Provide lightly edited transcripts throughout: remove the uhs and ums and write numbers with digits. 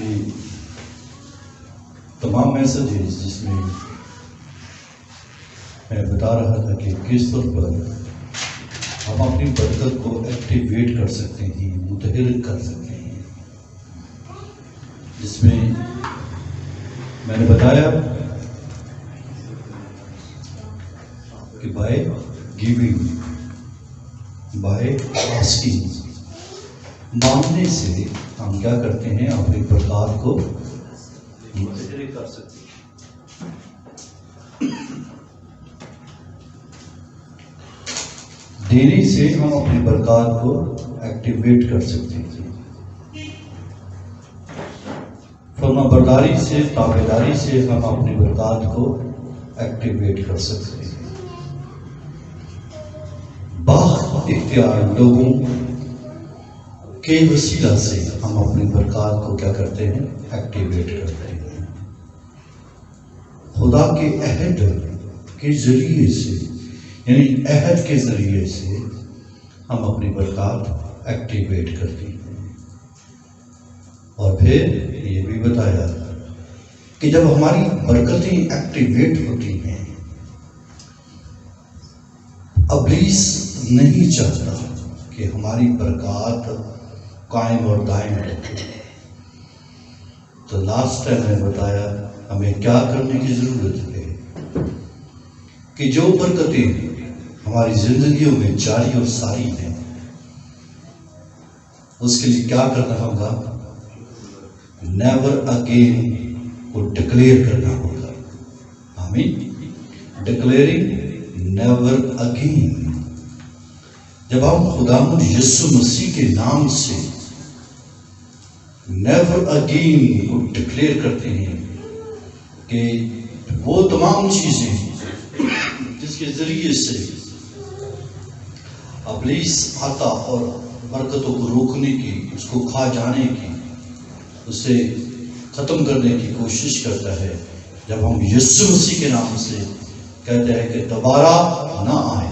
یہ تمام میسیجز جس میں میں بتا رہا تھا کہ کس طور پر ہم اپنی برکت کو ایکٹیویٹ کر سکتے ہیں، متحرک کر سکتے ہیں، جس میں میں نے بتایا کہ بائی گیونگ، بائی آسکنگ، مانگنے سے ہم کیا کرتے ہیں؟ اپنی برکات کو متحرک کر سکتے ہیں۔ دینے سے ہم اپنی برکات کو ایکٹیویٹ کر سکتے ہیں۔ فرما برداری سے، تابعداری سے ہم اپنی برکات کو ایکٹیویٹ کر سکتے ہیں۔ بااختیار لوگوں کے وسیلہ سے ہم اپنی برکات کو کیا کرتے ہیں؟ ایکٹیویٹ کرتے ہیں۔ خدا کے عہد کے ذریعے سے، یعنی عہد کے ذریعے سے ہم اپنی برکات ایکٹیویٹ کرتے ہیں۔ اور پھر یہ بھی بتایا کہ جب ہماری برکتیں ایکٹیویٹ ہوتی ہیں، ابلیس نہیں چاہتا کہ ہماری برکات قائم اور دائم رہے۔ تو لاسٹ ٹائم میں بتایا ہمیں کیا کرنے کی ضرورت ہے کہ جو برکتیں ہماری زندگیوں میں جاری اور ساری ہیں، اس کے لیے کیا کرنا ہوگا؟ نیور اگین کو ڈکلیئر کرنا ہوگا۔ آمین۔ Declaring never again. جب ہم خداوند یسوع مسیح کے نام سے نیور اگین کو ڈکلیئر کرتے ہیں کہ وہ تمام چیزیں جس کے ذریعے سے ابلیس آتا اور برکتوں کو روکنے کی، اس کو کھا جانے کی، اسے ختم کرنے کی کوشش کرتا ہے، جب ہم یسوع مسیح کے نام سے کہتے ہیں کہ دوبارہ نہ آئے،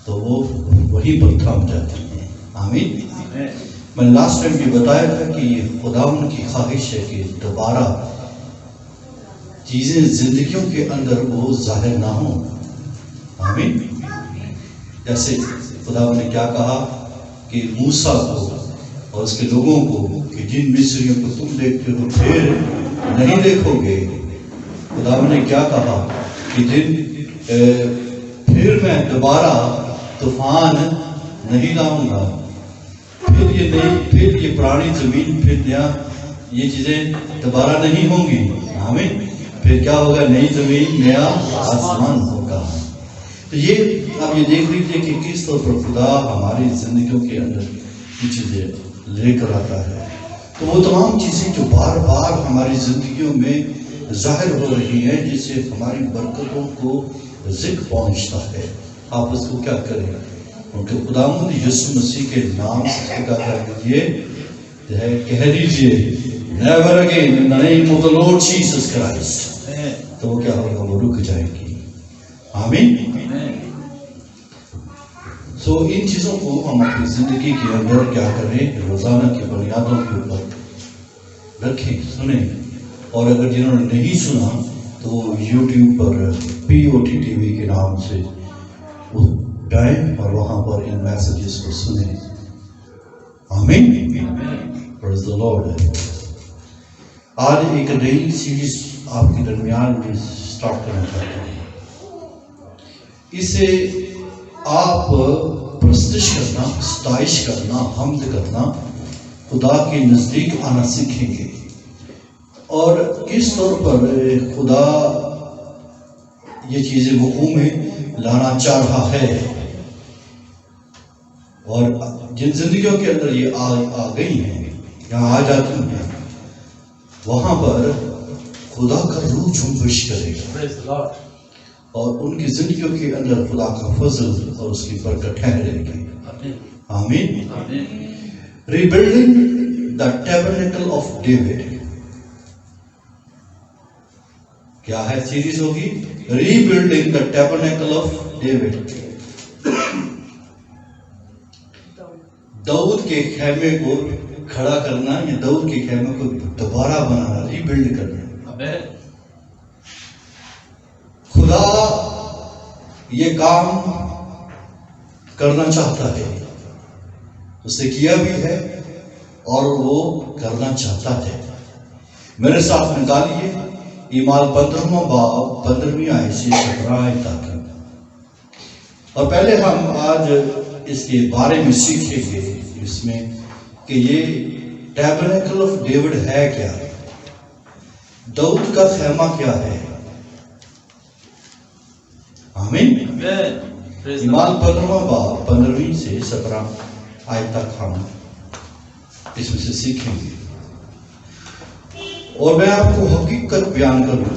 تو وہ وہیں پر تھم جاتی ہیں۔ آمین۔ میں لاسٹ ٹائم بھی بتایا تھا کہ یہ خداوند کی خواہش ہے کہ دوبارہ چیزیں زندگیوں کے اندر وہ ظاہر نہ ہوں۔ آمین۔ جیسے خداوند نے کیا کہا کہ موسیٰ کو اور اس کے لوگوں کو کہ جن مصریوں کو تم دیکھتے ہو پھر نہیں دیکھو گے۔ خداوند نے کیا کہا کہ پھر میں دوبارہ طوفان نہیں لاؤں گا، پھر یہ پرانی زمین، پھر نیا یہ چیزیں دوبارہ نہیں ہوں گی۔ آمین۔ پھر کیا ہوگا؟ نئی زمین، نیا آسمان ہوگا۔ تو یہ آپ یہ دیکھ لیجیے کہ کس طور پر خدا ہماری زندگیوں کے اندر یہ چیزیں لے کر آتا ہے۔ تو وہ تمام چیزیں جو بار بار ہماری زندگیوں میں ظاہر ہو رہی ہیں، جس سے ہماری برکتوں کو ذکر پہنچتا ہے، آپ اس کو کیا کریں؟ کیونکہ خداوند یسوع مسیح کے نام سے کیا کر دیجیے، کہہ دیجیے never again in the name of the lord Jesus Christ, تو وہ کیا ہوگا؟ وہ رک جائے گی۔ آمین۔ سو ان چیزوں کو ہم اپنی زندگی کے اندر کیا کریں؟ روزانہ کی بنیادوں کے اوپر رکھیں، سنیں، اور اگر جنہوں نے نہیں سنا تو یوٹیوب پر POT کے نام سے جائیں اور وہاں پر ان میسیجز کو سنیں۔ آمین۔ پریز دی لارڈ۔ آج ایک نئی سیریز آپ کے درمیان میں سٹارٹ کرنا چاہتا ہوں۔ اسے آپ پرستش کرنا، ستائش کرنا، حمد کرنا، خدا کے نزدیک آنا سیکھیں گے، اور کس طور پر خدا یہ چیزیں وقوع میں لانا چاہ رہا ہے، اور جن زندگیوں کے اندر یہ آ گئی ہیں یا آ جاتی ہیں، وہاں پر خدا کا روح جنبش کرے گا، اور ان کی زندگیوں کے اندر خدا کا فضل اور اس کی برکت ٹھہرے گی۔ آمین۔ ریبلڈنگ دا ٹیبرنیکل آف ڈیوڈ، کیا ہے سیریز ہوگی؟ ریبلڈنگ دا ٹیبرنیکل آف ڈیوڈ۔ داؤد کے خیمے کو کھڑا کرنا، یہ داؤد کے خیمے کو دوبارہ بنانا، ری بلڈ کرنا۔ خدا یہ کام کرنا چاہتا ہے، اس نے کیا بھی ہے اور وہ کرنا چاہتا ہے۔ میرے ساتھ نکالیے اعمال 15واں باب 15ویں آیت سے 17 آیت تک، اور پہلے ہم آج اس کے بارے میں سیکھیں گے اس میں کہ یہ ٹیبرنیکل آف ڈیوڈ ہے کیا، داؤد کا خیمہ کیا ہے۔ آمین۔ اعمال 15واں باب 15ویں سے 17 آیت تک ہم اس میں سے سیکھیں گے، اور میں آپ کو حقیقت بیان کروں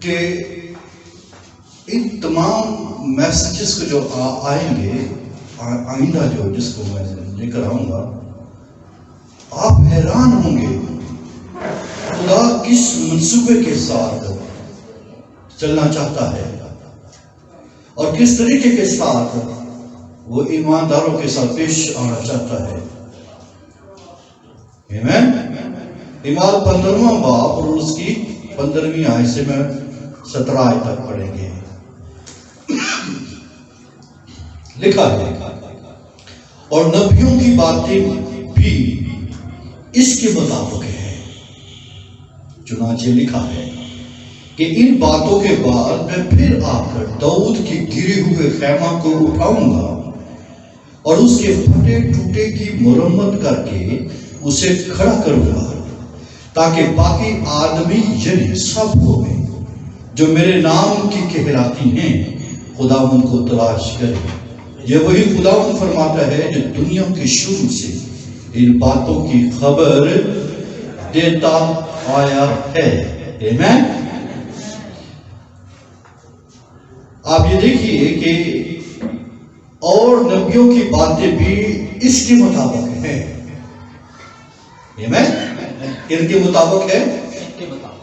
کہ ان تمام میسیجز کو جو آئیں گے آئندہ جس کو میں لے کر آؤں گا، آپ حیران ہوں گے خدا کس منصوبے کے ساتھ چلنا چاہتا ہے اور کس طریقے کے ساتھ وہ ایمانداروں کے ساتھ پیش آنا چاہتا ہے۔ آمین۔ اعمال 15واں باب اور اس کی 15ویں آیت سے میں 17 آیت تک پڑھیں گے۔ لکھا ہے، اور نبیوں کی باتیں بھی اس کے مطابق ہے، چنانچہ لکھا ہے کہ ان باتوں کے بعد میں پھر آ کر داؤد کے گرے ہوئے خیمہ کو اٹھاؤں گا اور اس کے پھٹے ٹوٹے کی مرمت کر کے اسے کھڑا کروں گا، تاکہ باقی آدمی یعنی سب قومیں جو میرے نام کی کہلاتی ہیں خداوند کو تلاش کریں۔ یہ وہی خداوند فرماتا ہے جو دنیا کے شروع سے ان باتوں کی خبر دیتا آیا ہے۔ آمین۔ آپ یہ دیکھیے کہ اور نبیوں کی باتیں بھی اس کے مطابق ہیں۔ آمین۔ ان کے مطابق ہے،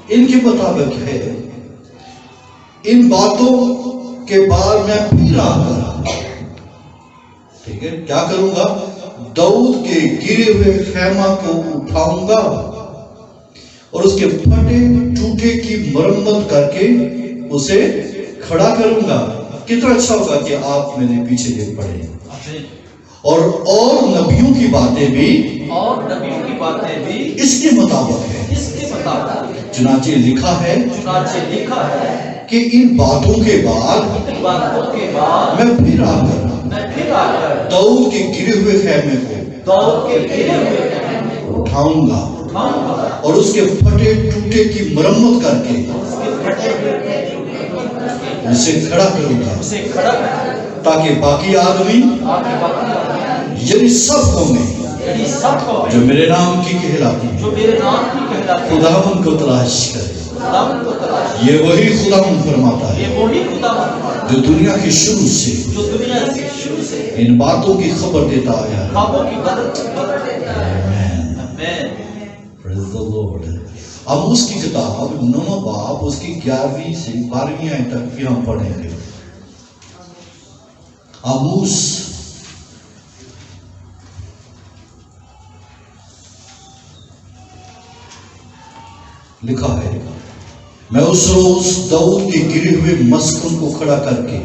ان کے مطابق ہے۔ ان باتوں کے بعد میں پھر آ کر ٹھیک ہے کیا کروں گا، داؤد کے گرے ہوئے خیمہ کو اٹھاؤں گا اور اس کے پھٹے ٹوٹے کی مرمت کر کے اسے کھڑا کروں گا۔ کتنا اچھا ہوگا کہ آپ میرے پیچھے دیکھ پڑے۔ اور نبیوں کی باتیں بھی اس کے مطابق ہے، چنانچہ لکھا ہے کہ ان باتوں کے بعد میں پھر آ کر داؤد کے گرے ہوئے خیمے کو اٹھاؤں گا اور اس کے پھٹے ٹوٹے کی مرمت کر کے اسے کھڑا کروں گا، تاکہ باقی آدمی یعنی سب قومیں جو میرے نام کی کہلاتی ہیں خداوند کو تلاش کرے۔ یہ وہی خداوند فرماتا ہے جو دنیا کے شروع سے ان باتوں کی خبر دیتا آیا ہے۔ Praise the Lord۔ آموس کی کتاب 9واں باب اس کی 11ویں سے 12ویں آیت تک بھی ہم پڑھیں گے۔ آموس لکھا ہے، میں اس روز داؤد کے گرے ہوئے مسکن کو کھڑا کر کے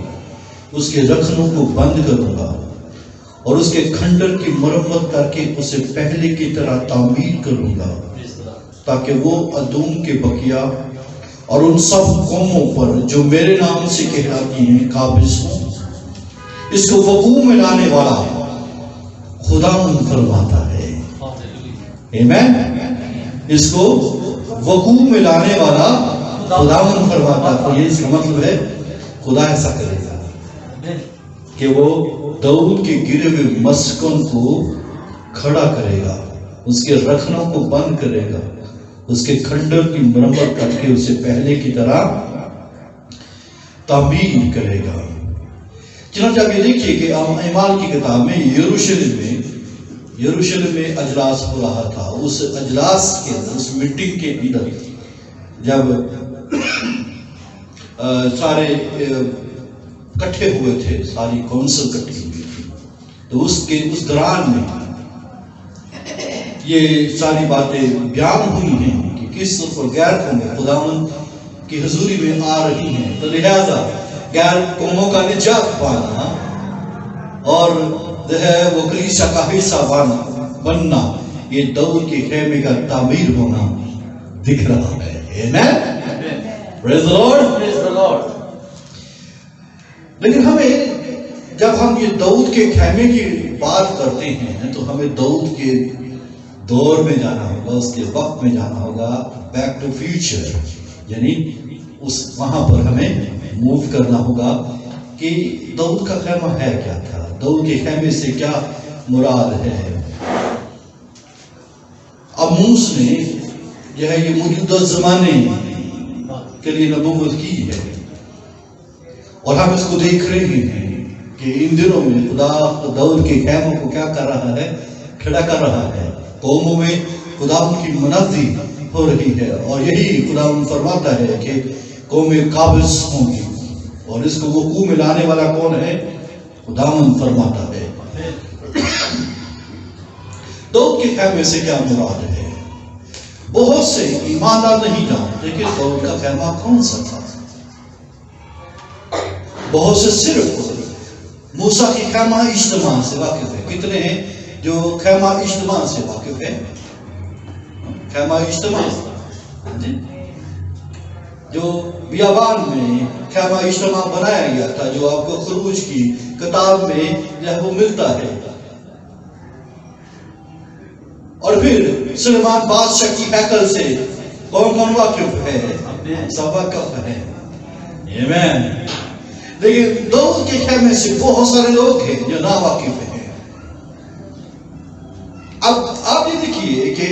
اس کے رکھنوں کو بند کروں گا اور اس کے کھنڈر کی مرمت کر کے اسے پہلے کی طرح تعمیر کروں گا، تاکہ وہ ادوم کے بقیہ اور ان سب قوموں پر جو میرے نام سے کہلاتی ہیں قابض ہوں۔ اس کو وقوع میں لانے والا خداوند فرماتا ہے۔ آمین۔ اس کو وقوع میں لانے والا خداوند فرماتا ہے۔ یہ اس کا مطلب ہے خدا ایسا کرے گا کہ وہ داؤد کے گرے ہوئے مسکن کو کھڑا کرے گا، اس کے رکھنوں کو بند کرے گا، اس کے کھنڈر کی مرمت کر کے اسے پہلے کی طرح تعمیر کرے گا۔ چنانچہ آپ یہ دیکھیے کہ اعمال کی کتاب میں یروشلم میں اجلاس ہو رہا تھا۔ اس اجلاس کے اس میٹنگ کے اندر جب سارے کٹھے ہوئے تھے، ساری کونسل کٹھی ہوئی تھی، تو اس دوران میں یہ ساری باتیں بیان ہوئی ہیں کہ کس طرح پر غیر قومیں خداوند کی حضوری میں آ رہی ہیں، تو لہذا غیر قوموں کا نجات پانا اور جو ہے وہ کلیسا کا حصہ بننا، یہ داؤد کے خیمے کا تعمیر ہونا دکھ رہا ہے۔ آمین، پریز دی لارڈ۔ لیکن ہمیں جب ہم یہ داؤد کے خیمے کی بات کرتے ہیں تو ہمیں داؤد کے دور میں جانا ہوگا، اس کے وقت میں جانا ہوگا، بیک ٹو فیوچر، یعنی وہاں پر ہمیں موو کرنا ہوگا کہ داؤد کا خیمہ ہے کیا تھا، داؤد کے خیمے سے کیا مراد ہے۔ آموس نے جو ہے یہ موجودہ زمانے کے لیے نبوت کی ہے، اور ہم اس کو دیکھ رہے ہیں کہ ان دنوں میں خدا داؤد کے خیموں کو کیا کر رہا ہے، کھڑا کر رہا ہے، قوموں میں خدا ان کی منادی ہو رہی ہے، اور یہی خدا فرماتا ہے کہ قومیں قابض ہوں گی، اور اس کو وقوع میں لانے والا کون ہے؟ خداوند فرماتا ہے۔ داؤد کے خیمے سے کیا مراد ہے؟ بہت سے ایماندار نہیں جانتے کہ داؤد کا خیمہ کون سا تھا۔ بہت سے صرف موسیٰ کی خیمہ اجتماع سے واقف ہے۔ کتنے ہیں جو خیمہ اجتماع سے واقف ہے؟ خیمہ اجتماع جو بیابان میں خیمہ اجتماع بنایا گیا تھا، جو آپ کو خروج کی کتاب میں وہ ملتا ہے، اور پھر سلیمان بادشاہ کی ہیکل سے کون کون واقف ہے؟ سب واقف ہے۔ آمین۔ لیکن داؤد کے خیمے سے بہت سارے لوگ ہیں جو نا واقف ہیں۔ اب آپ یہ دیکھیے کہ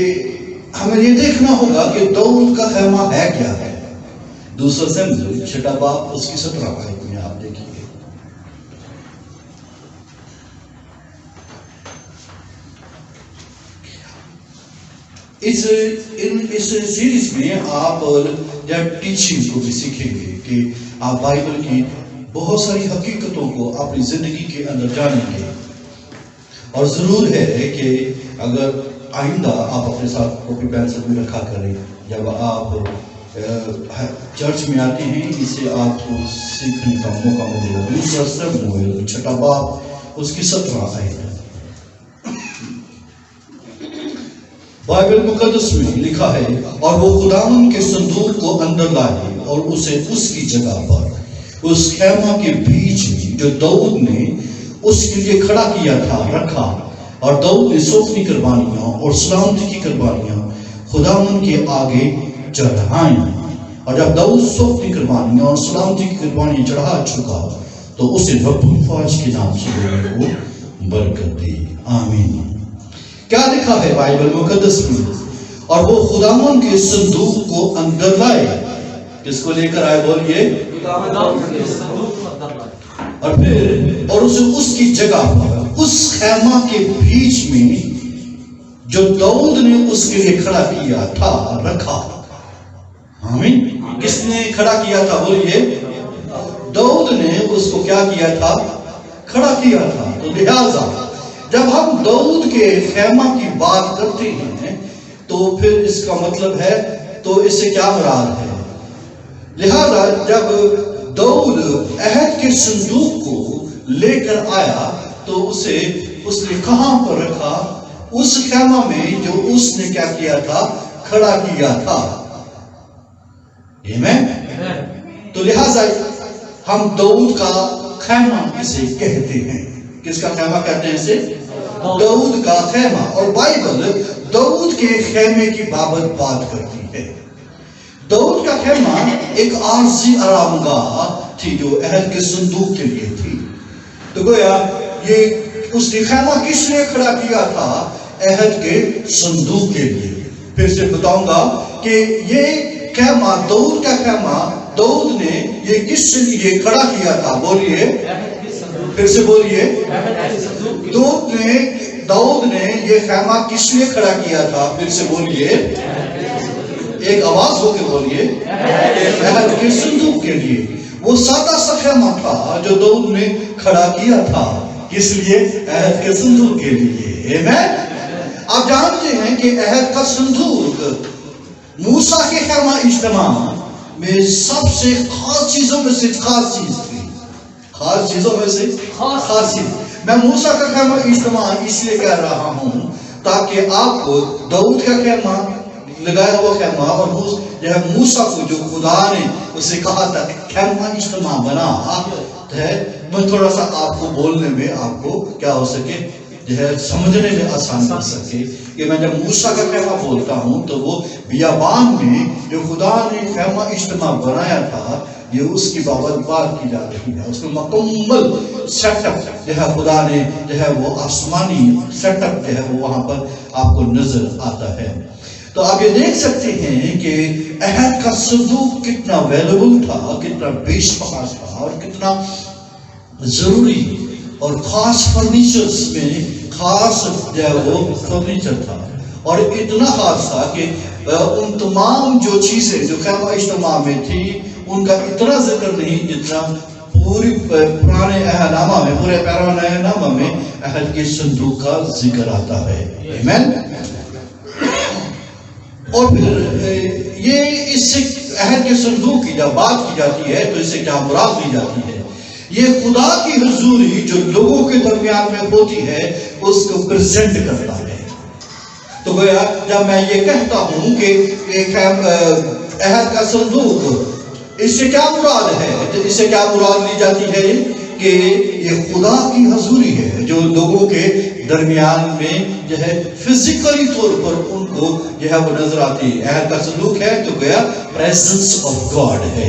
ہمیں یہ دیکھنا ہوگا کہ داؤد کا خیمہ ہے کیا ہے۔ دوسرا سمجھو چھٹا باب اس کی 17 آیت میں آپ دیکھیے، اس سیریز میں آپ جب ٹیچنگ کو بھی سیکھیں گے کہ آپ بائبل کی بہت ساری حقیقتوں کو اپنی زندگی کے اندر جانیں گے، اور ضرور ہے کہ اگر آئندہ آپ اپنے ساتھ کاپی پینسل بھی رکھا کریں، جب آپ چرچ میں آتے ہیں اسے آپ کو سیکھنے کا موقع ملے گا۔ دوسرا سموئیل چھٹا باب اس کی 17 آیت ہے۔ بائبل مقدس میں لکھا ہے، اور وہ خداوند کے صندوق کو اندر لائے اور اسے اس کی جگہ پر اس خیمہ کے بیچ میں جو داؤد نے اس کے لیے کھڑا کیا تھا رکھا، اور داؤد نے سوکھنی قربانیاں اور سلامتی کی قربانیاں خداوند کے آگے چڑھائیں، اور جب داؤد سوکھنی قربانیاں اور سلامتی کی قربانیاں چڑھا چکا تو اسے رب الفاظ کے نام سے لوگوں کو برکت دی۔ آمین۔ کیا لکھا ہے بائبل مقدس میں؟ اور وہ خداوند کے صندوق کو اندر لائے۔ کس کو لے کر آئے؟ بولیے، اور پھر اور اسے اس کی جگہ پر اس خیمہ کے بیچ میں جو داؤد نے اس کے لیے کھڑا کیا تھا رکھا۔ آمین۔ کس نے کھڑا کیا تھا؟ بولیے، داؤد نے اس کو کیا کیا تھا؟ کھڑا کیا تھا۔ تو لہذا جب ہم داؤد کے خیمہ کی بات کرتے ہیں تو پھر اس کا مطلب ہے، تو اس سے کیا مراد ہے؟ لہذا جب داؤد عہد کے صندوق کو لے کر آیا تو اس نے کہاں پر رکھا؟ اس خیمہ میں جو اس نے کیا کیا تھا؟ کھڑا کیا تھا۔ آمین۔ تو لہذا ہم داؤد کا خیمہ اسے کہتے ہیں۔ کس کا خیمہ کہتے ہیں اسے؟ داؤد کا خیمہ۔ اور بائبل داؤد کے خیمے کی بابت بات کرتی ہے۔ داؤد کا خیمہ ایک عارضی آرامگاہ تھی جو عہد کے صندوق کے لیے تھی۔ تو گویا یہ اس نے خیمہ کس نے کھڑا کیا تھا؟ عہد کے صندوق کے لیے۔ پھر سے بتاؤں گا کہ یہ خیمہ داؤد کا خیمہ داؤد نے یہ کس لیے کھڑا کیا تھا؟ بولیے، پھر سے بولیے، داؤد نے یہ خیمہ کس لیے کھڑا کیا تھا؟ پھر سے بولیے، ایک آواز ہو کے بولیے، عہد کے صندوق کے لیے۔ وہ سادہ سا خیمہ تھا جو داؤد نے کھڑا کیا تھا، کس لیے؟ عہد کے صندوق کے لیے۔ آمین۔ آپ جانتے ہیں کہ عہد کا صندوق موسیٰ کے خیمہ اجتماع میں سب سے خاص چیزوں میں سے خاص چیز تھی. خاص چیزوں میں سے خاص چیز. میں موسیٰ کا خیمہ اجتماع اس لیے کہہ رہا ہوں تاکہ آپ کو داؤد کا خیمہ لگایا ہوا خیمہ اور جو ہے موسیٰ کو جو خدا نے اسے کہا تھا خیمہ اجتماع بنا ہے، میں تھوڑا سا آپ کو بولنے میں آپ کو کیا ہو سکے جو ہے سمجھنے میں آسان ہو سکے کہ میں جب موسیٰ کا خیمہ بولتا ہوں تو وہ بیابان میں جو خدا نے خیمہ اجتماع بنایا تھا یہ اس کی بابت بات کی جا رہی ہے. اس میں مکمل سیٹ اپ جو ہے خدا نے جو ہے وہ آسمانی سیٹ اپ جو ہے وہ وہاں پر آپ کو نظر آتا ہے. تو آپ یہ دیکھ سکتے ہیں کہ عہد کا صندوق کتنا ویلیبل تھا، کتنا بیش پخاص تھا اور کتنا ضروری اور خاص فرنیچرز میں خاص جو ہے وہ فرنیچر تھا. اور اتنا خاص تھا کہ ان تمام جو چیزیں جو خیمہ اجتماع میں تھی ان کا اتنا ذکر نہیں جتنا پوری پرانے عہد نامہ میں، پورے پیروان عہد نامہ میں عہد کے صندوق کا ذکر آتا ہے. آمین. اور پھر یہ اس سے عہد کے صندوق کی جب بات کی جاتی ہے تو اس سے کیا مراد لی جاتی ہے؟ یہ خدا کی حضوری جو لوگوں کے درمیان میں ہوتی ہے اس کو پریزنٹ کرتا ہے. تو گویا جب میں یہ کہتا ہوں کہ ایک عہد کا صندوق، اس سے کیا مراد ہے؟ اس سے کیا مراد لی جاتی ہے کہ یہ خدا کی حضوری ہے جو لوگوں کے درمیان میں جو ہے فزیکلی طور پر ان کو جو ہے وہ نظر آتی ہے. عہد کا صندوق ہے تو گویا پریزنس آف گاڈ ہے.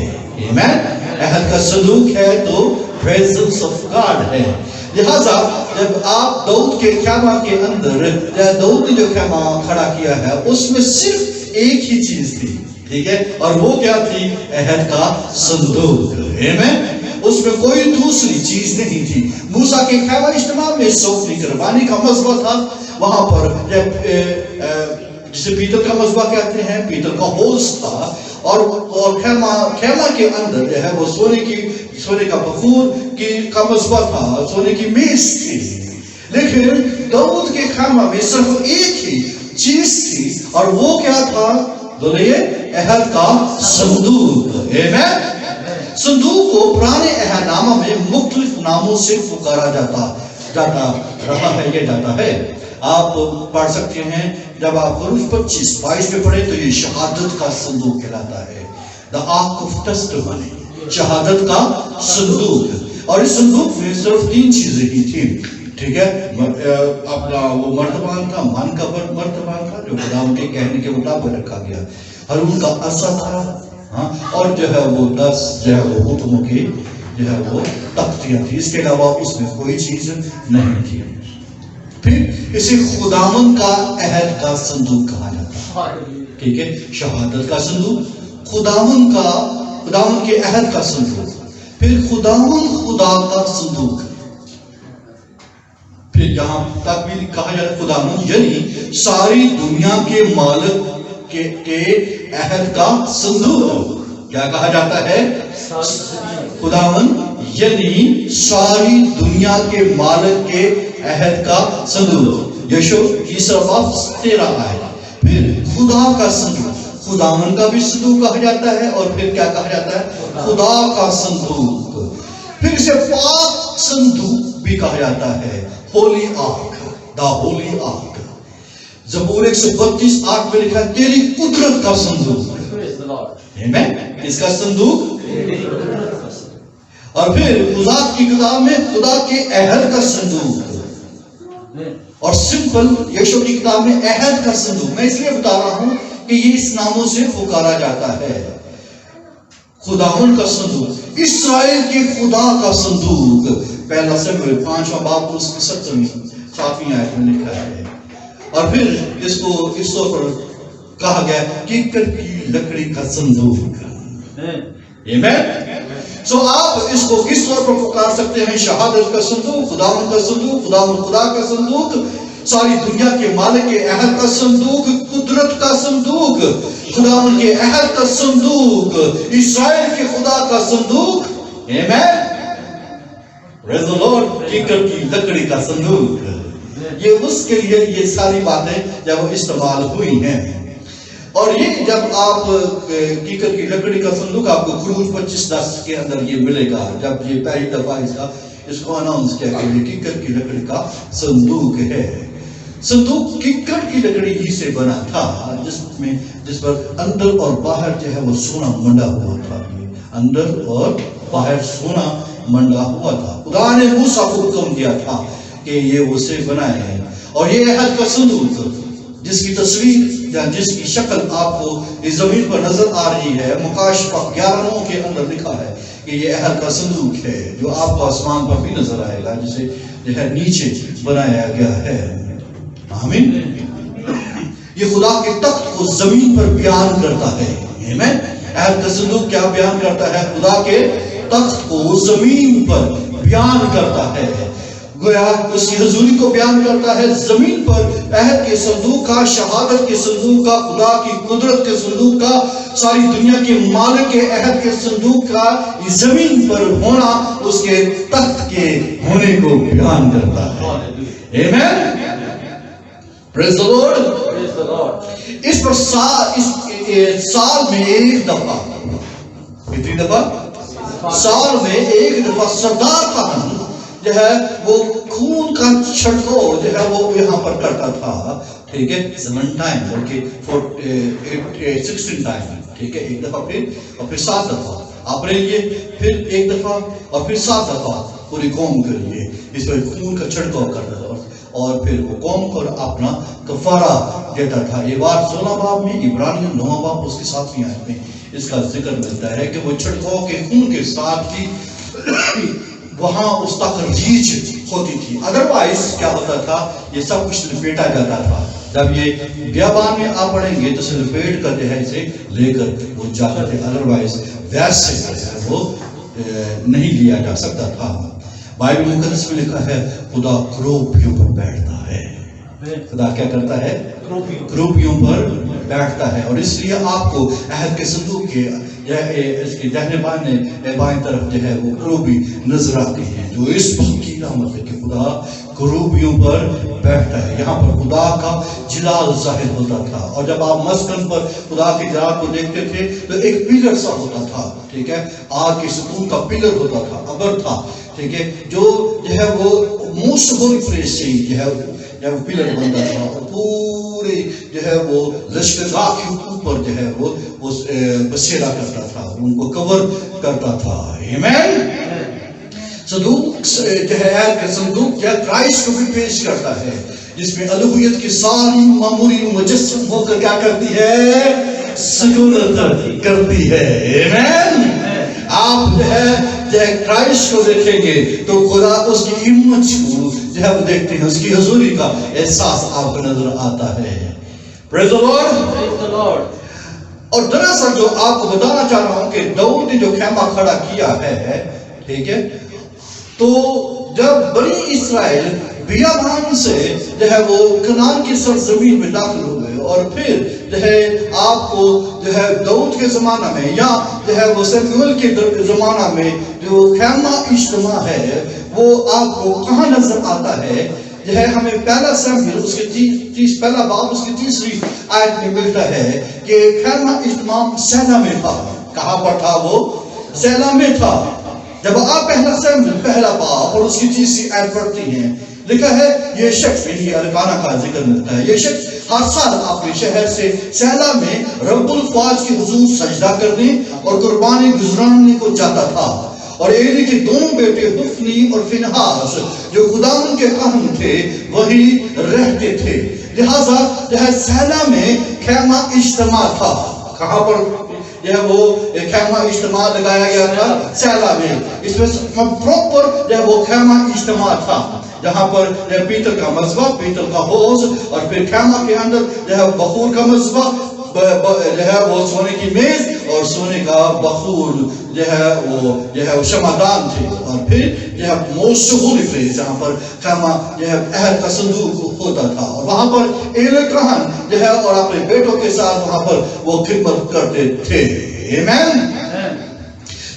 آمین. عہد کا صندوق ہے تو پریزنس آف گاڈ ہے. لہذا جب آپ داؤد کے خیمہ کے اندر داؤد نے جو خیمہ کھڑا کیا ہے اس میں صرف ایک ہی چیز تھی، ٹھیک ہے، اور وہ کیا تھی؟ عہد کا صندوق. آمین. اس میں کوئی دوسری چیز نہیں تھی. موسیٰ کے خیمہ اجتماع میں سوپنی قربانی کا مذبح تھا. وہاں پر جب جسے پیتل کا مذبح کہتے ہیں، پیتل کا ہوز تھا اور خیمہ کے اندر جو ہے وہ سونے کا بخور کا مذبح تھا، سونے کی میز تھی. لیکن داؤد کے خیمہ میں صرف ایک ہی چیز تھی اور وہ کیا تھا؟ بولیے، عہد کا صندوق. آمین. صندوق کو پرانے عہد نامہ میں مختلف ناموں سے پکارا جاتا رہا ہے. یہ جاتا ہے آپ پڑھ سکتے ہیں جب آپ خروج 25-22 میں پڑھیں تو یہ شہادت کا صندوق کہلاتا ہے. The Ark of Testimony، شہادت کا صندوق. اور اس صندوق میں صرف 3 چیزیں ہی تھیں، ٹھیک ہے. اپنا وہ مرتبان تھا، من کا مرتبان تھا جو خدا کے کہنے کے مطابق رکھا گیا. ہارون کا عصا تھا، اور جو ہے وہ 10 جو ہے وہ حکموں کی جو ہے وہ تختیاں تھی. اس کے علاوہ اس میں کوئی چیز نہیں تھی. پھر اسے خداوند کا عہد کا صندوق کہا جاتا ہے، ٹھیک ہے. شہادت کا صندوق، خداوند کے عہد کا صندوق، پھر خداوند خدا کا صندوق. پھر جہاں تک بھی کہا جاتا ہے خداوند یعنی ساری دنیا کے مالک کے عہد کا صندوق. کیا کہا جاتا ہے؟ خداوند یعنی ساری دنیا کے مالک کے عہد کا صندوق. یشوع 13 آئے. پھر خدا کا صندوق، خداوند کا بھی صندوق کہا جاتا ہے اور پھر کیا کہا جاتا ہے؟ خدا کا صندوق. پھر اسے پاک صندوق بھی کہا جاتا ہے، ہولی آرک، دا ہولی آرک. زبور 132:8 میں لکھا ہے تیری قدرت کا صندوق. آمین. اس کا صندوق. اور پھر خدا کی کتاب میں خدا کے عہد کا صندوق، اور سمپل یشوع کی کتاب میں عہد کا صندوق. میں اس لیے بتا رہا ہوں کہ یہ اس ناموں سے پکارا جاتا ہے. خداوند کا صندوق، اسرائیل کے خدا کا صندوق. پہلا سموئیل 5واں باب اس کی 7ویں آیت میں لکھا ہے. اور پھر اس کو اس طور پر کہا گیا کیکر کی لکڑی کا صندوق. سو آپ اس کو کس طور پر پکار سکتے ہیں؟ شہادت کا صندوق، خداوند کا صندوق، خداوند خدا کا صندوق، ساری دنیا کے مالک کے عہد کا صندوق، قدرت کا صندوق، خداوند کے عہد کا صندوق، اسرائیل کے خدا کا صندوق. آمین. پریز دی لارڈ. کیکر کی لکڑی کا صندوق. یہ اس کے لیے یہ ساری باتیں جب استعمال ہوئی ہیں. اور یہ جب آپ کیکر کی لکڑی کا صندوق آپ کو خروج 25:10 کے اندر یہ ملے گا. جب یہ پہلی دفعہ اس کو اناؤنس کیا کہ یہ کیکر کی لکڑی کا صندوق ہے. صندوق کیکر کی لکڑی ہی سے بنا تھا جس پر اندر اور باہر جو ہے وہ سونا منڈا ہوا تھا. اندر اور باہر سونا منڈا ہوا تھا. خدا نے موسیٰ کو حکم دیا تھا کہ یہ اسے بنائے ہیں. اور یہ عہد کا صندوق جس کی تصویر یا جس کی شکل آپ کو اس زمین پر نظر آ رہی ہے، مکاشفہ 11 کے اندر لکھا ہے کہ یہ عہد کا صندوق ہے جو آپ کو آسمان پر بھی نظر آئے گا، جسے جو ہے نیچے بنایا گیا ہے. آمین. یہ خدا کے تخت کو زمین پر بیان کرتا ہے. آمین. عہد کا صندوق کیا بیان کرتا ہے؟ خدا کے تخت کو زمین پر بیان کرتا ہے. گویا اس کی حضوری کو بیان کرتا ہے زمین پر. عہد کے صندوق کا، شہادت کے صندوق کا، خدا کی قدرت کے صندوق کا، ساری دنیا کے مالک کے عہد کے صندوق کا زمین پر ہونا اس کے تخت کے ہونے کو بیان کرتا ہے. آمین. پریز دی لارڈ. اس پر سال میں ایک دفعہ، کتنی دفعہ؟ سال میں ایک دفعہ سردار خان جو ہے وہ خون کا چھڑکاؤ جو ہے وہ یہاں پر کرتا تھا. ٹھیک ہے، 7 ٹائم بلکہ 16 ٹائم. ٹھیک ہے، ایک دفعہ اور پھر 7 دفعہ آپ نے لیے، پھر ایک دفعہ اور پھر 7 دفعہ پوری قوم کے لیے اس پر خون کا چھڑکاؤ کرتا تھا. اور پھر وہ قوم پر اپنا کفارہ دیتا تھا. یہ بات 16 باب میں، عبرانیوں 9 باب اس کے ساتھ ہی آیت میں اس کا ذکر ملتا ہے کہ وہ چھڑکاؤ کے خون کے ساتھ ہی وہاں اس کا ترویج ہوتی تھی. ادروائز کیا ہوتا تھا؟ یہ سب کچھ لپیٹا جاتا تھا. جب یہ بیابان میں آپ پڑھیں گے تو لپیٹ کر جو ہے اسے لے کر وہ جاتے تھے. ادروائز ویسے وہ نہیں لیا جا سکتا تھا. بائبل مقدس میں لکھا ہے خدا کروپیوں پر بیٹھتا ہے. خدا کیا کرتا ہے؟ کروپیوں پر بیٹھتا ہے. اور اس لیے آپ کو عہد کے صندوق کے اس کی دہنے بائیں طرف جو ہے وہ کروبی نظر آتی ہیں، جو اس بات کی علامت ہے کہ خدا کروبیوں پر بیٹھتا ہے. یہاں پر خدا کا جلال ظاہر ہوتا تھا. اور جب آپ مسکن پر خدا کے جلال کو دیکھتے تھے تو ایک پلر سا ہوتا تھا. ٹھیک ہے، آگ کے ستون کا پلر ہوتا تھا، ابر تھا. ٹھیک ہے، جو ہے وہ موسٹ ہولی پلیس سے جو ہے وہ پلر بنتا تھا. اور پورے جو ہے وہ لشکرگاہ کے اوپر جو ہے وہ بسیرا کرتا تھا، ان کو کور کرتا تھا. آمین. صندوق جو ہے عہد کا صندوق جو ہے کرائسٹ کو بھی پیش کرتا ہے، جس میں الوہیت کی ساری معمولی مجسم ہو کر کیا کرتی ہے؟ سکونت کرتی ہے. آمین. آپ جو ہے کرائسٹ کو دیکھیں گے تو خدا اس کی امیج کو جو ہے وہ دیکھتے ہیں، اس کی حضوری کا احساس آپ کو نظر آتا ہے. پریز دی لارڈ. اور دراصل جو آپ کو بتانا چاہ رہا ہوں کہ داؤد نے جو خیمہ کھڑا کیا ہے، ٹھیک ہے، تو جب بنی اسرائیل بیابان سے جو ہے وہ کنعان کی سرزمین میں داخل ہو گئے، اور پھر جو ہے آپ کو جو ہے داؤد کے زمانہ میں یا جو ہے وہ سموئیل کے زمانہ میں جو خیمہ اجتماع ہے وہ آپ کو کہاں نظر آتا ہے؟ جو ہے ہمیں پہلا سموئیل اس کے پہلا باب اس کی 3 آیت میں ملتا ہے کہ خیمہ اجتماع سیلا میں تھا. کہاں پر تھا؟ وہ سیلا میں تھا. جب آپ پہلا سموئیل پہلا باب اور اس کی 3 آیت پڑھتی ہیں، لکھا ہے یہ شخص یعنی ارکانہ کا ذکر ملتا ہے، یہ شخص ہر سال اپنے شہر سے سیلا میں رب الفاظ کی حضور سجدہ کرنے اور قربانی گزرانے کو جاتا تھا. اور ایلی کے 2 بیٹے حفنی اور فنہاس جو خداوند کے اہم تھے وہی رہتے تھے. لہذا جو ہے سیلا میں خیمہ اجتماع تھا. کہاں پر جو ہے وہ خیمہ اجتماع لگایا گیا تھا؟ سیلا میں. اس میں پراپر جو ہے وہ خیمہ اجتماع تھا، جہاں پر پیتل کا مذبح، پیتل کا حوض، اور پھر خیمہ کے اندر جو ہے بخور کا مذبح، جو ہے وہ سونے کی میز اور سونے کا بخور جو ہے وہ شمعدان تھے. اور پھر جو ہے موسٹ ہولی پلیس جہاں پر خیمہ جو ہے عہد کا صندوق ہوتا تھا، اور وہاں پر ایلی کہن جو ہے اور اپنے بیٹوں کے ساتھ وہاں پر وہ خدمت کرتے تھے. آمین.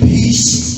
20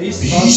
20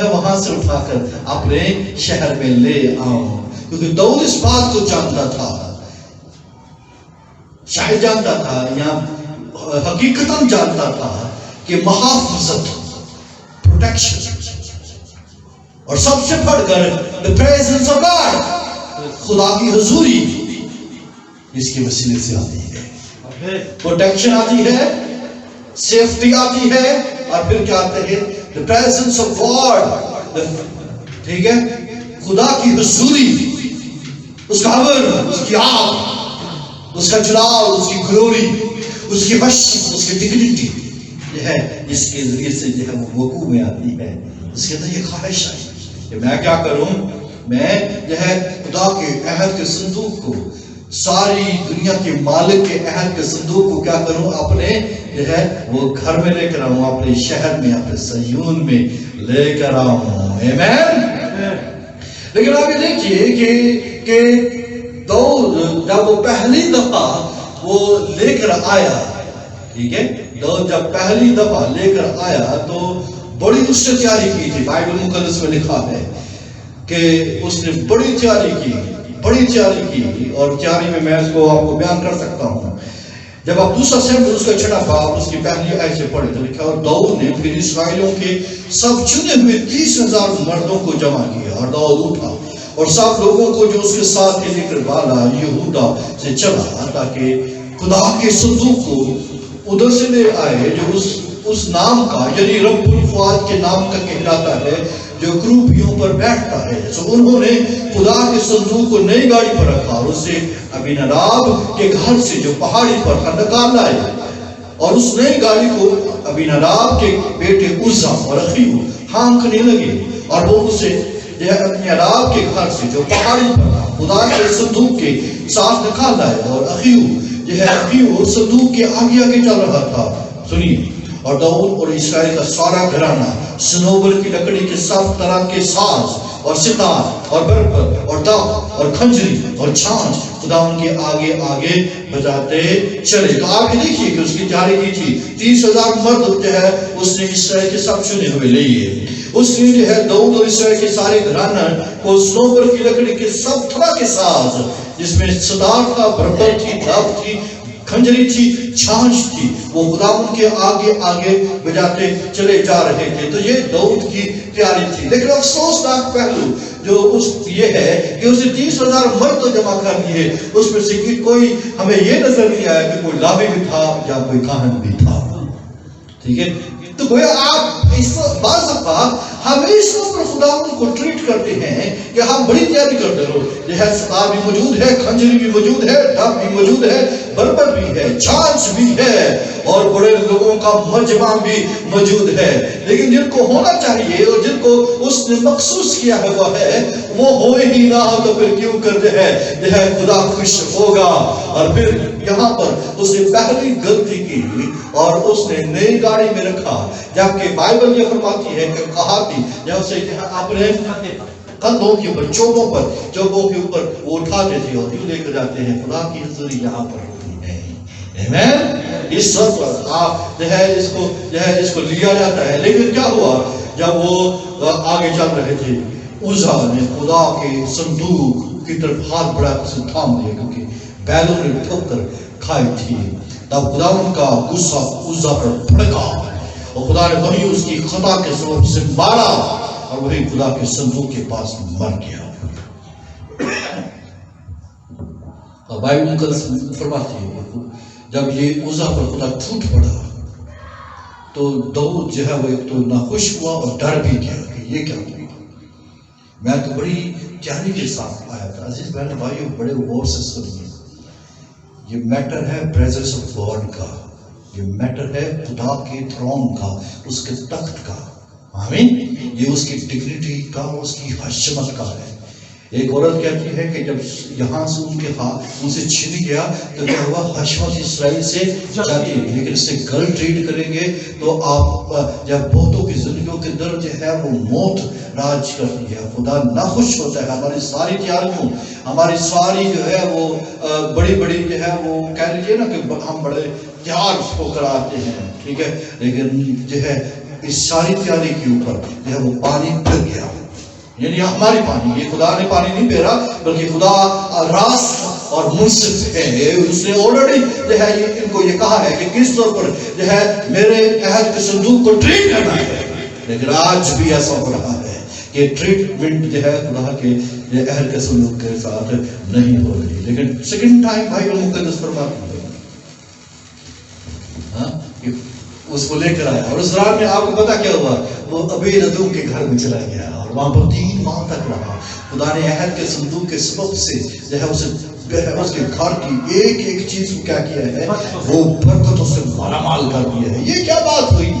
میں وہاں سے اٹھا کر اپنے شہر میں لے آؤں. کیونکہ داؤد اس بات کو جانتا تھا، شاید جانتا تھا یا حقیقتاً جانتا تھا کہ محافظت، پروٹیکشن اور سب سے بڑھ کر the presence of God، خدا کی حضوری اس کے وسیلے سے آتی ہے. پروٹیکشن آتی ہے، سیفٹی آتی ہے، اور پھر کیا آتے ہیں the presence of God، ٹھیک ہے، خدا کی حضوری، اس کا امر، اس کی آگ، اس کا جلال، اس کی گلوری، اس کی حشم، اس کی ڈگنیٹی یہ ہے جس کے ذریعے سے جو ہے وہ وقوع میں آتی ہے. اس کے اندر یہ خواہش آئی کہ میں کیا کروں، میں جو ہے خدا کے عہد کے صندوق کو، ساری دنیا کے مالک کے عہد کے صندوق کو کیا کروں، اپنے جو ہے وہ گھر میں لے کر آؤں، اپنے شہر میں، اپنے صہیون میں لے کر آؤں. آمین. لیکن آپ یہ دیکھیے کہ داؤد جب وہ پہلی دفعہ وہ لے کر آیا، ٹھیک ہے، داؤد جب پہلی دفعہ لے کر آیا تو بڑی اس سے تیاری کی تھی. بائبل مقدس میں لکھا ہے کہ اس نے بڑی تیاری کی، اور تیاری میں اس کو آپ کو بیان کر سکتا ہوں. جب آپ دوسرا سمت اس کا چھٹا باب اس کی پہلی آیت سے پڑھے تو لکھا، اور داؤد نے پھر اسرائیلیوں کے سب چنے ہوئے 30,000 مردوں کو جمع کیا، اور داؤد اٹھا اور سب لوگوں کو جو اس کے ساتھ کے لے کر بالا یہودا سے چلا، تاکہ خدا کے صندوق کو ادھر سے لے آئے جو اس نام کا، یعنی رب الفؤاد کے نام کا کہلاتا ہے، جو کروبیوں پر بیٹھتا ہے. سو انہوں نے خدا کے صندوق کو نئی گاڑی پر رکھا اور اسے ابیناداب کے گھر سے جو پہاڑی پر نکال لائے، اور اس نئی گاڑی کو ابیناداب کے بیٹے عزا اور اخیو ہانکنے لگے، اور وہ اسے ابیناداب کے گھر سے جو پہاڑی پر خدا کے صندوق کے ساتھ نکال لائے، اور اخیو صندوق کے آگے آگے چل رہا تھا. سنیے، اور داؤد اور اسرائیل کا سارا گھرانہ سنوبر کی لکڑی کے سب طرح کے ساز اور ستار اور بربر اور دف اور کھنجری اور چھانچ خدا ان کے آگے آگے بجاتے چلے. تو آپ یہ دیکھیے کہ اس کی تیاری کی تھی. 30,000 مرد جو ہے اس نے اسرائیل کے سب چنے ہوئے لیے. اس نے جو ہے داؤد اور اسرائیل کے سارے گھرانہ کو سنوبر کی لکڑی کے سب طرح کے ساز، جس میں ستار تھا، بربر تھی، دف تھی، کھنجری تھی، چھانچ تھی، وہ خدا ان کے آگے آگے بجاتے چلے جا رہے تھے. تو یہ داؤد کی تیاری تھی. لیکن افسوسناک پہلو جو یہ ہے کہ اسے 30,000 مرد تو جمع کر لیے، اس میں سے کوئی ہمیں یہ نظر نہیں آیا کہ کوئی لاوی بھی تھا یا کوئی کاہن بھی تھا. ٹھیک ہے، تو گویا آپ بعض دفعہ ہم اس پر خدا کو ٹریٹ کرتے ہیں کہ ہم بڑی تیاری کرتے ہو، یہ ہے ستار بھی موجود ہے، کھنجری بھی موجود ہے، ڈف بھی موجود ہے، بربر بھی ہے، چھانچ بھی ہے، اور بڑے لوگوں کا مجمع بھی موجود ہے. لیکن جن کو ہونا چاہیے اور جن کو اس نے مخصوص کیا ہوا ہے وہ ہوئے ہی نہ ہو تو پھر کیوں کر جو ہے خدا خوش ہوگا. اور پھر یہاں پر اس نے پہلی غلطی کی اور اس نے نئی گاڑی میں رکھا، جبکہ بائبل یہ فرماتی ہے کہ کہا تھی جب سے اپنے کندھوں کے اوپر، چوبوں کے اوپر وہ اٹھاتے تھے اور یوں لے کر جاتے ہیں. خدا کی حضوری یہاں پر ہوتی ہے. آمین. اس سب پر آپ اس کو لیا جاتا ہے. لیکن کیا ہوا جب وہ آگے چل رہے تھے، عزا نے خدا کے صندوق کی طرف ہاتھ بڑھا کر اسے تھام لیا، کیونکہ بیلوں نے ٹھوکر کھائی تھی. تب خدا ان کا غصہ عزا پر بھڑکا اور خدا نے وہی اس کی خطا کے سبب سے مارا، اور وہی خدا کے صندوق کے پاس مر گیا. اور بائبل مقدس فرماتی ہے جب یہ عزا پر خدا ٹوٹ پڑا تو داؤد جو ہے وہ ایک تو ناخوش ہوا اور ڈر بھی گیا کہ یہ کیا ہوا. میں تو بڑی تیاری کے ساتھ آیا تھا. عزیز بہن بھائیو، بڑے غور سے سنیے، یہ میٹر ہے پریزنس آف گاڈ کا، یہ میٹر ہے خدا کے تھرون کا، اس کے تخت کا. آمین. یہ اس کی ڈگنیٹی کا، اس کی حشمت کا ہے. ایک عورت کہتی ہے کہ جب یہاں سے ان سے چھن گیا تو کیا ہوا، حشمت اسرائیل سے جاتی ہے. لیکن اس سے غلط ٹریٹ کریں گے تو آپ جب بہتوں کی زندگیوں کے در جو ہے وہ موت راج کرتی ہے. خدا ناخوش ہوتا ہے ہماری ساری تیاریوں، ہماری ساری جو ہے وہ بڑی بڑی جو ہے وہ کہہ لیجیے نا کہ ہم بڑے تیار ہو کر آتے ہیں. ٹھیک ہے، لیکن جو ہے اس ساری تیاری کے اوپر جو ہے وہ پانی پھر گیا. یعنی ہماری پانی، یہ خدا نے پانی نہیں پھیرا بلکہ خدا راست اور منصف ہے. اس نے آلریڈی جو ہے ان کو یہ کہا ہے کہ کس طور پر جو ہے میرے عہد کے صندوق کو ٹریٹ کرنا ہے. لیکن آج بھی ایسا ہو رہا ہے کہ ٹریٹمنٹ جو ہے خدا کے عہد کے صندوق کے ساتھ نہیں ہو رہی. لیکن سیکنڈ ٹائم بھائی مقدس فرماتے ہیں کہ اس کو لے کر آیا، اور اس رات میں آپ کو پتا کیا ہوا، وہ عبید ادوم کے گھر میں چلا گیا اور وہاں پر 3 ماہ تک رہا. خدا نے عہد کے صندوق کے سبب سے جو ہے اس کے گھر کی ایک ایک چیز کو کیا کیا ہے، وہ برکتوں سے مالا مال کر دیا ہے. یہ کیا بات ہوئی؟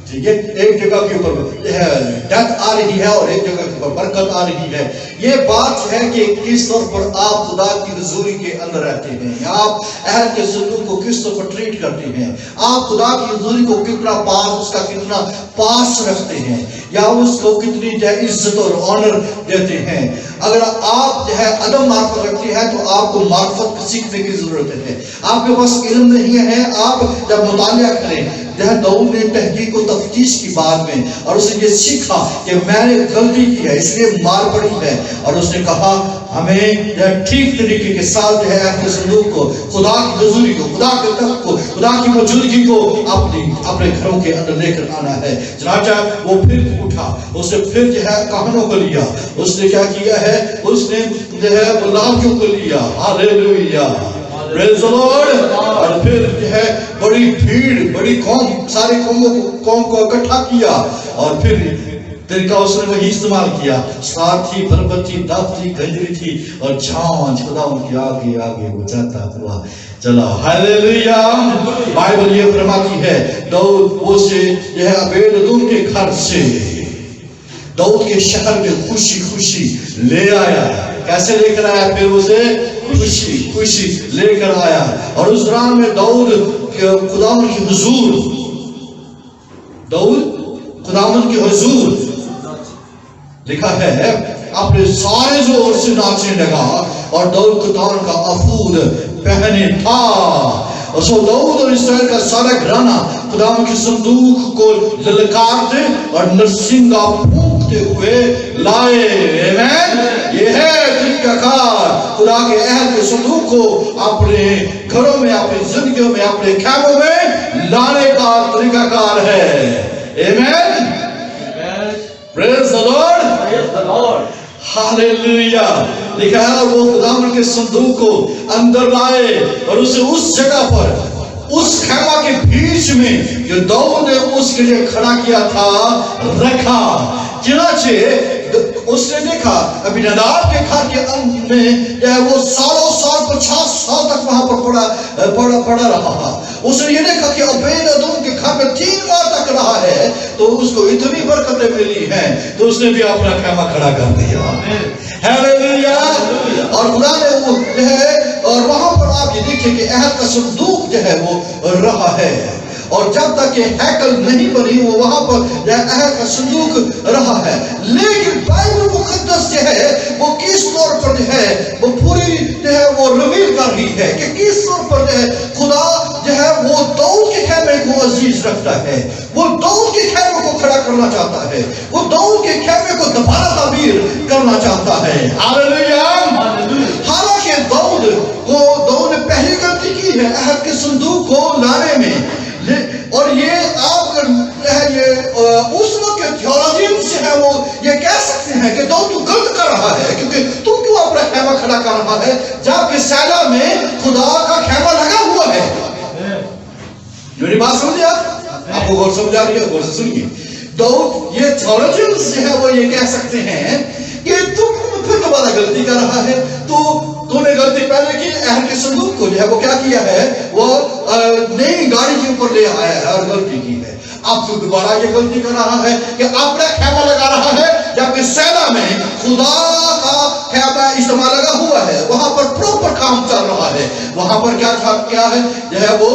ٹھیک ہے، ایک جگہ کے اوپر ڈیتھ آ رہی ہے اور ایک جگہ کے اوپر برکت آ رہی ہے. یہ بات ہے کہ کس طور پر آپ خدا کی حضوری کے اندر رہتے ہیں، آپ عہد کے صندوق کو کس طور پر ٹریٹ کرتے ہیں، آپ خدا کی حضوری کو کتنا پاس، اس کا کتنا پاس رکھتے ہیں، یا اس کو کتنی جو ہے عزت اور آنر دیتے ہیں. اگر آپ جو ہے عدم معرفت رکھتے ہیں تو آپ کو معرفت سیکھنے کی ضرورت ہے. آپ کے پاس علم نہیں ہے، آپ جب مطالعہ کریں. داؤد نے تحقیق و تفتیش کی بعد میں اور اس نے یہ سیکھا کہ میں نے غلطی کی ہے اس لیے مار پڑی ہے، اور اس نے کہا ہمیں ٹھیک طریقے کے ساتھ جو ہے اپنے صندوق کو، خدا کی حضوری کو، خدا کے تخت کو، خدا کی موجودگی کو اپنے گھروں کے اندر لے کر آنا ہے. چنانچہ وہ پھر اٹھا، اس نے پھر جو ہے کہنوں کو لیا، اس نے کیا کیا ہے، اس نے جو ہے لاویوں کو لیا. ہاللیلویہ، پریز دی لارڈ. اور پھر جو ہے بڑی بھیڑ، بڑی قوم، ساری قوم کو اکٹھا کیا، اور پھر طریقہ اس نے وہی استعمال کیا. ساتھ تھی، بربت تھی، دف تھی، گنجری تھی، اور چھانچ خدا ان کے آگے آگے وہ جاتا ہوا چلا. ہاللیلویہ. بائبل یہ فرماتی ہے داؤد وہ سے جو ہے عبید ادوم کے گھر سے داؤد کے شہر میں خوشی خوشی لے آیا. کیسے لے کر آیا؟ پھر اسے خوشی خوشی لے کر آیا. اور اس دوران میں داؤد خداوند کی حضور، داؤد خداوند کی حضور لکھا ہے اپنے سارے زور سے ناچنے لگا، اور داؤد خداوند کا افود پہنے تھا. اور سو داؤد اور اسرائیل کا سارا گھرانہ خداوند کے صندوق کو للکارتے اور نرسنگا پھونکتے ہوئے لائے. آمین. یہ ہے طریقہ کار خدا کے عہد کے صندوق کو اپنے گھروں میں، اپنی زندگیوں میں، اپنے خیموں میں لانے کا طریقہ کار ہے. آمین. پریز دی لارڈ. ہاللیلویہ. لکھا ہے وہ خداوند کے صندوق کو اندر لائے اور اسے اس جگہ پر، اس خیمہ کے بیچ میں جو داؤد نے اس کے لیے کھڑا کیا تھا رکھا. چنانچہ اس نے دیکھا ابھی نداب کے گھر کے اندر میں وہ سالوں سال 50 سال تک وہاں پر پڑا رہا. اس نے یہ دیکھا کہ عبید ادوم کے گھر میں 3 ماہ تک رہا ہے تو اس کو اتنی برکتیں ملی ہیں تو اس نے بھی اپنا خیمہ کھڑا کر دیا. ہاللیلویہ. اور خدا نے وہ جو ہے، اور وہاں پر آپ یہ دیکھیں کہ عہد کا صندوق جو ہے وہ رہا ہے، اور جب تک کہ ہیکل نہیں بنی وہ وہاں پر جو ہے عہد کا صندوق رہا ہے. لیکن بائبل مقدس جو ہے وہ کس طور پر جو ہے وہ پوری جو ہے وہ ریویل کر رہی ہے کہ کس طور پر جو ہے خدا جو ہے وہ داؤد کے خیمے کو عزیز رکھتا ہے، وہ داؤد کے خیمے کو کھڑا کرنا چاہتا ہے، وہ داؤد کے خیمے کو دوبارہ تعمیر کرنا چاہتا ہے. ہاللیلویہ. حالانکہ داؤد نے پہلی غلطی کی ہے عہد کے صندوق کو لانے میں، اور یہ آپ اس وقت کے تھیولوجین سے ہے وہ یہ کہہ سکتے ہیں کہ داؤد تو غلط کر رہا ہے کیونکہ تو کیوں اپنا خیمہ کھڑا کر رہا ہے جبکہ سیلا میں خدا کا خیمہ لگا ہوا ہے. میری بات سمجھے؟ آپ کو غور سمجھا رہی ہے؟ غور سے سنیے. داؤد یہ تھیولوجین سے ہے وہ یہ کہہ سکتے ہیں کہ تو پھر دوبارہ غلطی کر رہا ہے. تو نے غلطی پہلے کی، عہد کے صندوق کو جو ہے وہ کیا کیا ہے، وہ نئی گاڑی کے اوپر لے آیا ہے اور غلطی کی ہے. اب تو دوبارہ یہ غلطی کر رہا ہے کہ اپنا خیمہ لگا رہا ہے جبکہ سیلا میں خدا کا خیمہ اجتماع لگا ہوا ہے، وہاں پر پراپر کام چل رہا ہے. وہاں پر کیا ہے جو ہے وہ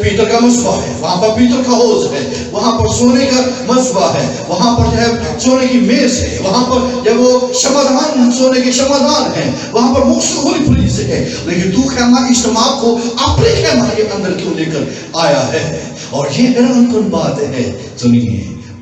پیتل کا مصباح ہے، وہاں پر پیتل کا حوض ہے، وہاں پر سونے کا مصباح ہے، وہاں پر جو ہے سونے کی میز ہے، وہاں پر جب وہ شمعدان، سونے کے شمعدان ہیں، وہاں پر مختلف فریض ہے. لیکن تو خیمہ اجتماع کو اپنے خیمہ کے اندر کیوں لے کر آیا ہے؟ اور یہ حیران کن بات ہے. سنیے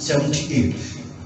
78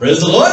Praise the Lord.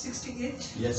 68। Yes.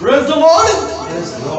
Praise the Lord.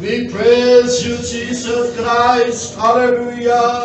We praise you Jesus Christ, hallelujah।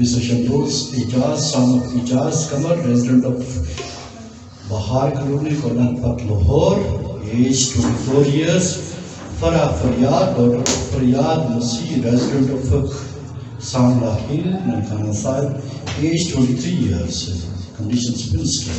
Mr. Shamroz Ijaz, son of Ijaz Kamar, resident of Bahar Colony, Konarpat, Lahore, age 24 years. Farah Faryad, daughter of Faryad Masih, resident of Samla Hill, Nankana Sahib, age 23 years. Condition spinster.